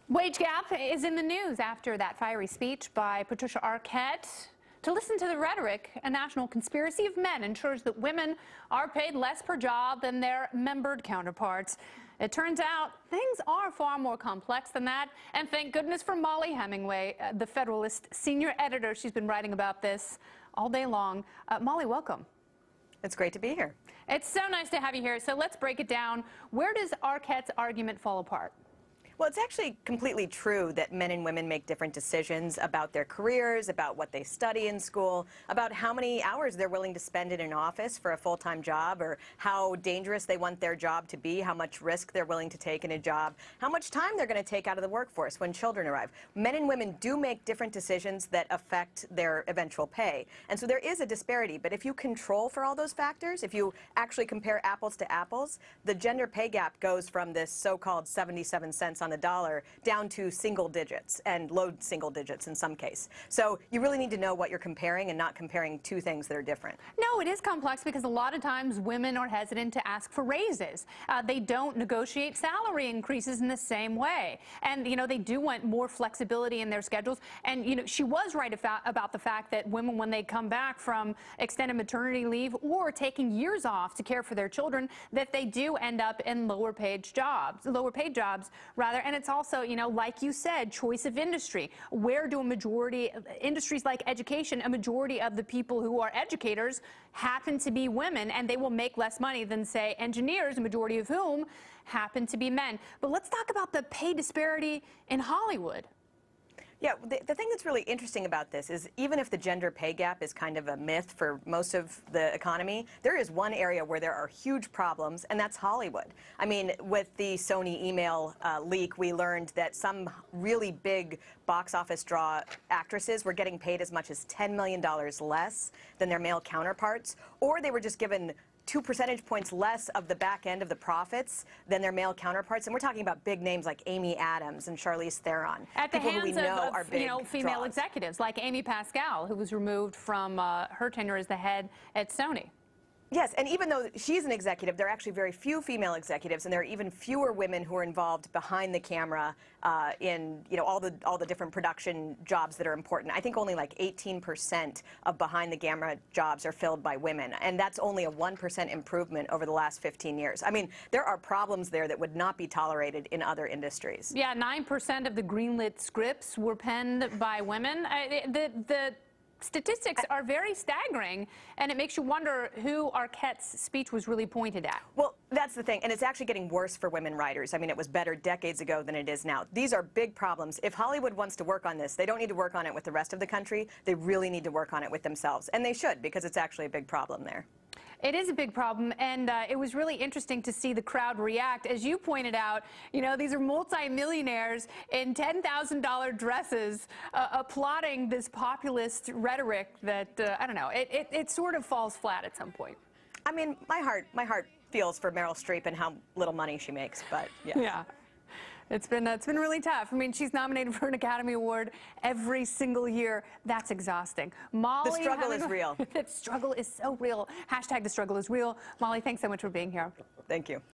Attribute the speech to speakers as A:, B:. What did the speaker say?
A: Wage gap is in the news after that fiery speech by Patricia Arquette. To listen to the rhetoric, a national conspiracy of men ensures that women are paid less per job than their membered counterparts. It turns out things are far more complex than that, and thank goodness for Mollie Hemingway, the Federalist senior editor. She's been writing about this all day long. Mollie, welcome.
B: It's great to be here.
A: It's so nice to have you here. So let's break it down. Where does Arquette's argument fall apart?
B: Well, it's actually completely true that men and women make different decisions about their careers, about what they study in school, about how many hours they're willing to spend in an office for a full-time job, or how dangerous they want their job to be, how much risk they're willing to take in a job, how much time they're going to take out of the workforce when children arrive. Men and women do make different decisions that affect their eventual pay. And so there is a disparity, but if you control for all those factors, if you actually compare apples to apples, the gender pay gap goes from this so-called 77 cents on the dollar down to single digits, and low single digits in some case. So you really need to know what you're comparing and not comparing two things that are different.
A: No, it is complex because a lot of times women are hesitant to ask for raises. They don't negotiate salary increases in the same way. And, you know, they do want more flexibility in their schedules. And, you know, she was right about the fact that women, when they come back from extended maternity leave or taking years off to care for their children, that they do end up in lower paid jobs rather. And it's also, you know, like you said, choice of industry. Where do industries like education, a majority of the people who are educators happen to be women, and they will make less money than, say, engineers, a majority of whom happen to be men. But let's talk about the pay disparity in Hollywood.
B: Yeah, the thing that's really interesting about this is even if the gender pay gap is kind of a myth for most of the economy, there is one area where there are huge problems, and that's Hollywood. I mean, with the Sony email leak, we learned that some really big box office draw actresses were getting paid as much as $10 million less than their male counterparts, or they were just given 2 percentage points less of the back end of the profits than their male counterparts. And we're talking about big names like Amy Adams and Charlize Theron.
A: At the hands of
B: big,
A: you know, female
B: draws.
A: Executives like Amy Pascal, who was removed from her tenure as the head at Sony.
B: Yes, and even though she's an executive, there are actually very few female executives, and there are even fewer women who are involved behind the camera in, you know, all the different production jobs that are important. I think only like 18% of behind the camera jobs are filled by women, and that's only a 1% improvement over the last 15 years. I mean, there are problems there that would not be tolerated in other industries.
A: Yeah, 9% of the greenlit scripts were penned by women. The statistics are very staggering, and it makes you wonder who Arquette's speech was really pointed at.
B: Well, that's the thing, and it's actually getting worse for women writers. I mean, it was better decades ago than it is now. These are big problems. If Hollywood wants to work on this, they don't need to work on it with the rest of the country. They really need to work on it with themselves, and they should, because it's actually a big problem there.
A: It is a big problem, and it was really interesting to see the crowd react. As you pointed out, you know, these are multimillionaires in $10,000 dresses applauding this populist rhetoric that, I don't know, it sort of falls flat at some point.
B: I mean, my heart feels for Meryl Streep and how little money she makes, but yeah.
A: Yeah. It's been really tough. I mean, she's nominated for an Academy Award every single year. That's exhausting. Mollie,
B: the struggle is real.
A: The struggle is so real. Hashtag the struggle is real. Mollie, thanks so much for being here.
B: Thank you.